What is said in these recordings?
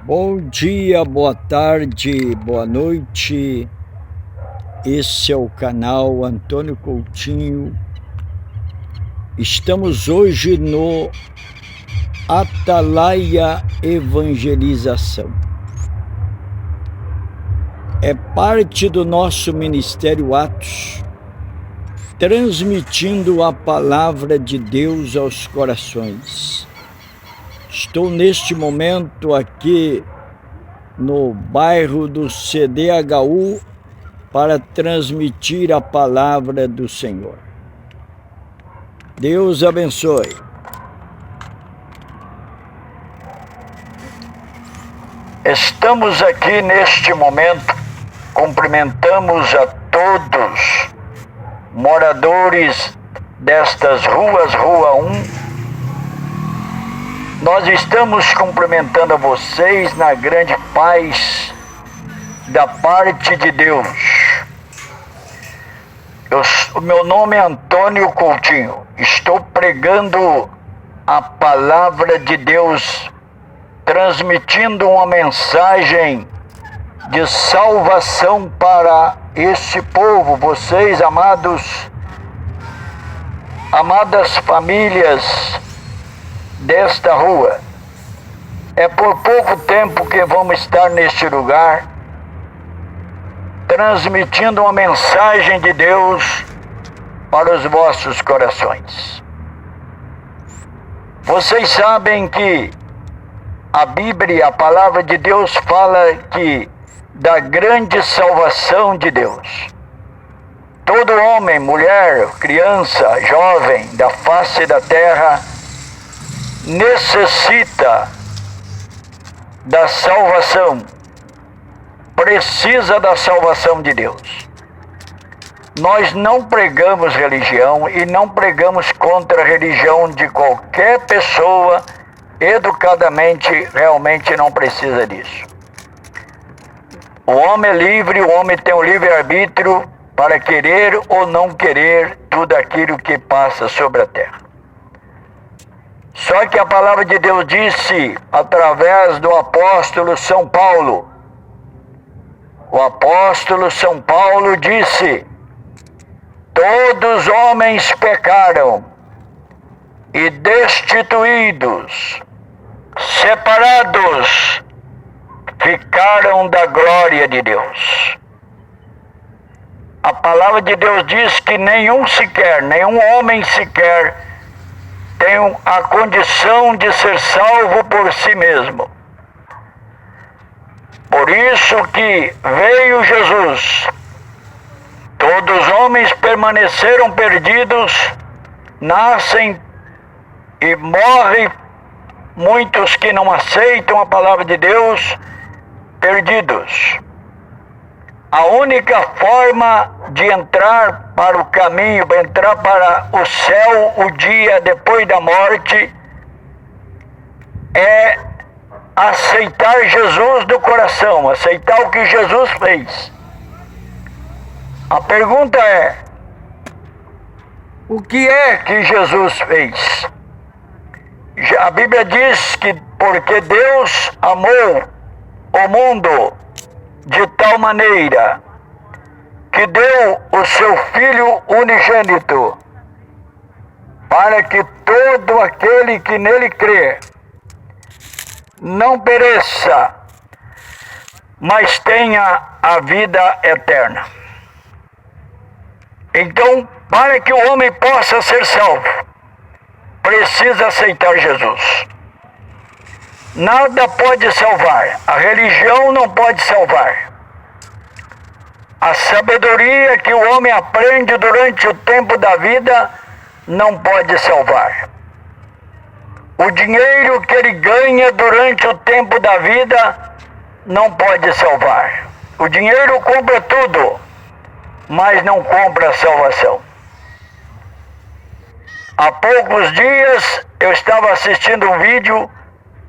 Bom dia, boa tarde, boa noite. Esse é o canal Antônio Coutinho. Estamos hoje no Atalaia Evangelização. É parte do nosso Ministério Atos, transmitindo a palavra de Deus aos corações. Estou neste momento aqui no bairro do CDHU para transmitir a palavra do Senhor. Deus abençoe. Estamos aqui neste momento, cumprimentamos a todos moradores destas ruas, Rua 1. Nós estamos cumprimentando a vocês na grande paz da parte de Deus. O meu nome é Antônio Coutinho. Estou pregando a palavra de Deus, transmitindo uma mensagem de salvação para esse povo. Vocês, amadas famílias desta rua. É por pouco tempo que vamos estar neste lugar, transmitindo uma mensagem de Deus para os vossos corações. Vocês sabem que a Bíblia, a palavra de Deus, fala que da grande salvação de Deus. Todo homem, mulher, criança, jovem da face da terra necessita da salvação, precisa da salvação de Deus. Nós não pregamos religião e não pregamos contra a religião de qualquer pessoa. Educadamente, realmente não precisa disso. O homem é livre, o homem tem o livre-arbítrio para querer ou não querer tudo aquilo que passa sobre a terra. Só que a palavra de Deus disse, através do apóstolo São Paulo, o apóstolo São Paulo disse: todos os homens pecaram e destituídos, separados, ficaram da glória de Deus. A palavra de Deus diz que nenhum homem sequer tem a condição de ser salvo por si mesmo. Por isso que veio Jesus. Todos os homens permaneceram perdidos, nascem e morrem, muitos que não aceitam a palavra de Deus, perdidos. A única forma de entrar para o caminho, entrar para o céu, o dia depois da morte, é aceitar Jesus do coração, aceitar o que Jesus fez. A pergunta é: o que é que Jesus fez? A Bíblia diz que porque Deus amou o mundo de tal maneira que deu o seu Filho unigênito, para que todo aquele que nele crê não pereça, mas tenha a vida eterna. Então, para que o homem possa ser salvo, precisa aceitar Jesus. Nada pode salvar, a religião não pode salvar. A sabedoria que o homem aprende durante o tempo da vida não pode salvar. O dinheiro que ele ganha durante o tempo da vida não pode salvar. O dinheiro compra tudo, mas não compra a salvação. Há poucos dias eu estava assistindo um vídeo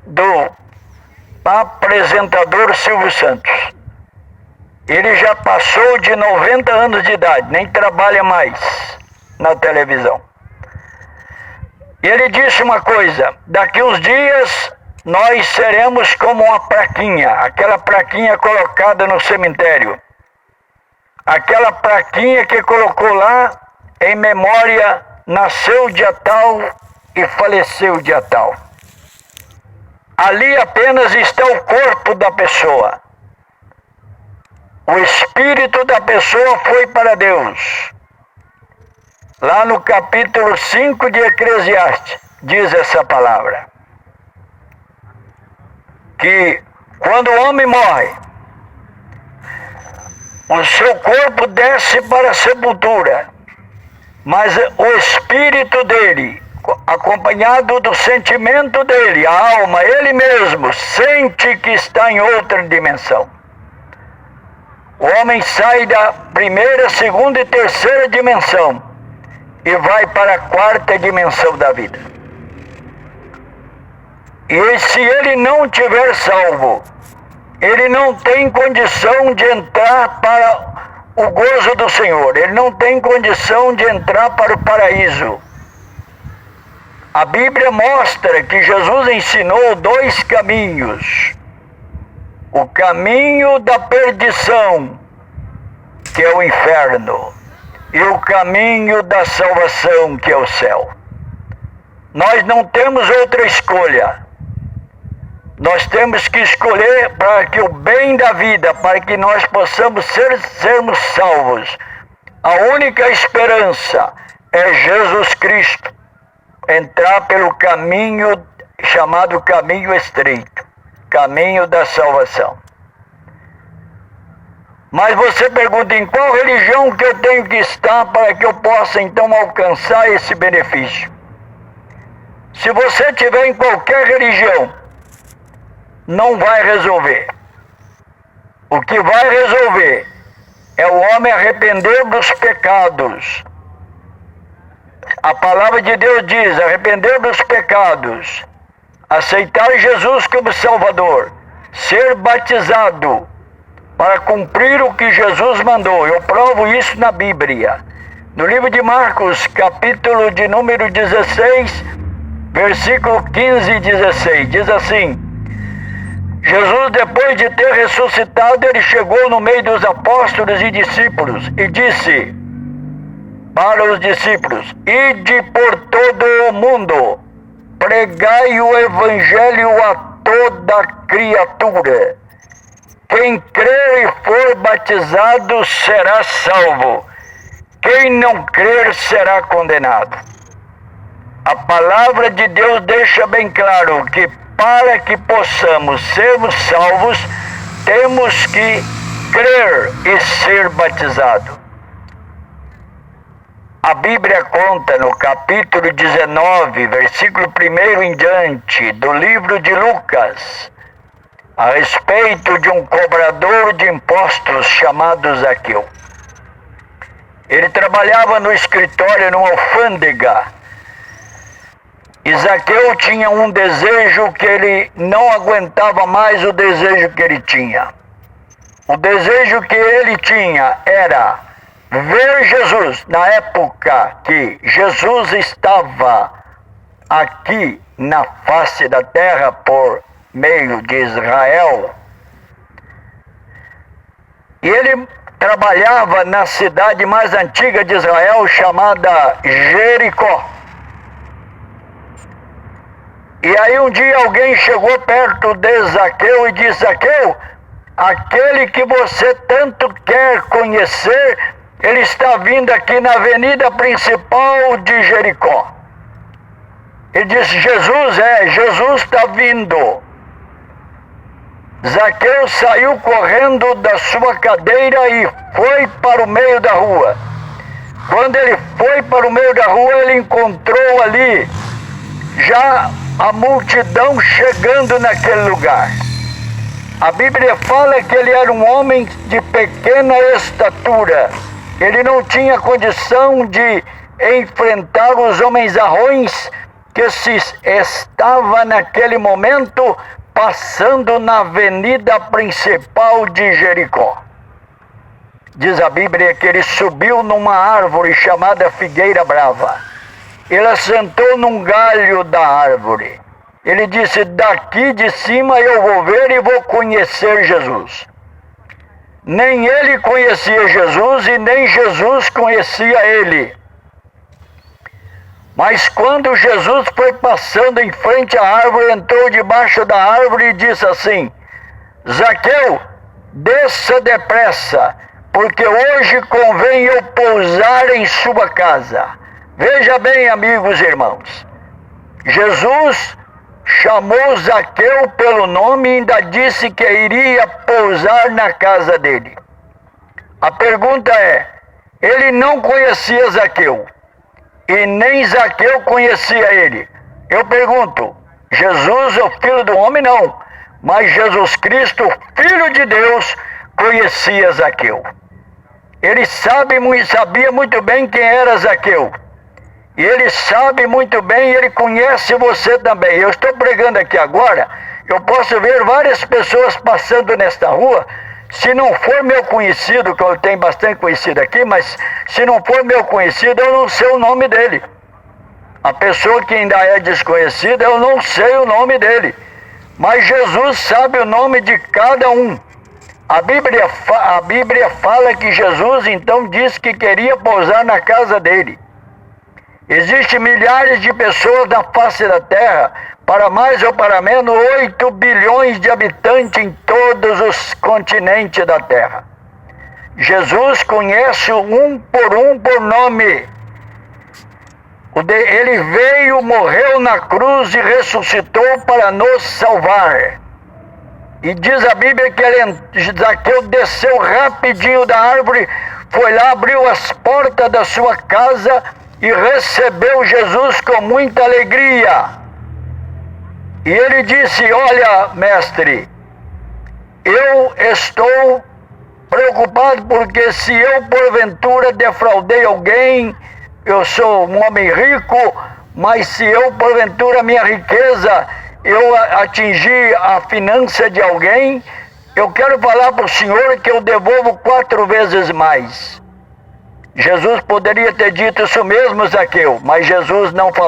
do apresentador Silvio Santos. Ele já passou de 90 anos de idade, nem trabalha mais na televisão. Ele disse uma coisa: daqui uns dias nós seremos como uma plaquinha, aquela plaquinha colocada no cemitério. Aquela plaquinha que colocou lá em memória, nasceu dia tal e faleceu dia tal. Ali apenas está o corpo da pessoa. O espírito da pessoa foi para Deus. Lá no capítulo 5 de Eclesiastes, diz essa palavra. Que quando o homem morre, o seu corpo desce para a sepultura, mas o espírito dele, acompanhado do sentimento dele, a alma, ele mesmo, sente que está em outra dimensão. O homem sai da primeira, segunda e terceira dimensão e vai para a quarta dimensão da vida. E se ele não tiver salvo, ele não tem condição de entrar para o gozo do Senhor. Ele não tem condição de entrar para o paraíso. A Bíblia mostra que Jesus ensinou 2 caminhos. O caminho da perdição, que é o inferno, e o caminho da salvação, que é o céu. Nós não temos outra escolha. Nós temos que escolher para que o bem da vida, para que nós possamos sermos salvos. A única esperança é Jesus Cristo. Entrar pelo caminho chamado caminho estreito, caminho da salvação. Mas você pergunta, em qual religião que eu tenho que estar para que eu possa então alcançar esse benefício? Se você estiver em qualquer religião, não vai resolver. O que vai resolver é o homem arrepender dos pecados. A palavra de Deus diz, arrepender dos pecados, aceitar Jesus como Salvador, ser batizado para cumprir o que Jesus mandou. Eu provo isso na Bíblia. No livro de Marcos, capítulo de número 16, versículo 15 e 16, diz assim: Jesus, depois de ter ressuscitado, ele chegou no meio dos apóstolos e discípulos e disse para os discípulos: ide por todo o mundo, pregai o evangelho a toda criatura. Quem crer e for batizado será salvo. Quem não crer será condenado. A palavra de Deus deixa bem claro que para que possamos sermos salvos, temos que crer e ser batizado. A Bíblia conta no capítulo 19, versículo 1 em diante, do livro de Lucas, a respeito de um cobrador de impostos chamado Zaqueu. Ele trabalhava no escritório, numa alfândega. E Zaqueu tinha um desejo que ele não aguentava mais, o desejo que ele tinha. O desejo que ele tinha era ver Jesus. Na época que Jesus estava aqui na face da terra por meio de Israel, e ele trabalhava na cidade mais antiga de Israel, chamada Jericó. E aí um dia alguém chegou perto de Zaqueu e disse: Zaqueu, aquele que você tanto quer conhecer, ele está vindo aqui na avenida principal de Jericó. Ele disse: Jesus está vindo. Zaqueu saiu correndo da sua cadeira e foi para o meio da rua. Quando ele foi para o meio da rua, ele encontrou ali já a multidão chegando naquele lugar. A Bíblia fala que ele era um homem de pequena estatura. Ele não tinha condição de enfrentar os homens arrões que se estava naquele momento passando na avenida principal de Jericó. Diz a Bíblia que ele subiu numa árvore chamada figueira brava. Ele assentou num galho da árvore Ele disse: daqui de cima eu vou ver e vou conhecer Jesus. Nem ele conhecia Jesus e nem Jesus conhecia ele. Mas quando Jesus foi passando em frente à árvore, entrou debaixo da árvore e disse assim: Zaqueu, desça depressa, porque hoje convém eu pousar em sua casa. Veja bem, amigos e irmãos, Jesus chamou Zaqueu pelo nome e ainda disse que iria pousar na casa dele. A pergunta é, ele não conhecia Zaqueu, e nem Zaqueu conhecia ele. Eu pergunto, Jesus, o Filho do Homem, não, mas Jesus Cristo, Filho de Deus, conhecia Zaqueu. Ele sabia muito bem quem era Zaqueu. E ele sabe muito bem, ele conhece você também. Eu estou pregando aqui agora, eu posso ver várias pessoas passando nesta rua. Se não for meu conhecido, que eu tenho bastante conhecido aqui, mas se não for meu conhecido, eu não sei o nome dele. A pessoa que ainda é desconhecida, eu não sei o nome dele. Mas Jesus sabe o nome de cada um. A Bíblia fala que Jesus então disse que queria pousar na casa dele. Existem milhares de pessoas na face da terra, para mais ou para menos 8 bilhões de habitantes em todos os continentes da terra. Jesus conhece um por nome. Ele veio, morreu na cruz e ressuscitou para nos salvar. E diz a Bíblia que Zaqueu desceu rapidinho da árvore, foi lá, abriu as portas da sua casa e recebeu Jesus com muita alegria. E ele disse: olha, mestre, eu estou preocupado porque se eu porventura defraudei alguém, eu sou um homem rico, mas se eu porventura minha riqueza, eu atingi a finança de alguém, eu quero falar para o senhor que eu devolvo 4 vezes mais. Jesus poderia ter dito isso mesmo, Zaqueu, mas Jesus não falou.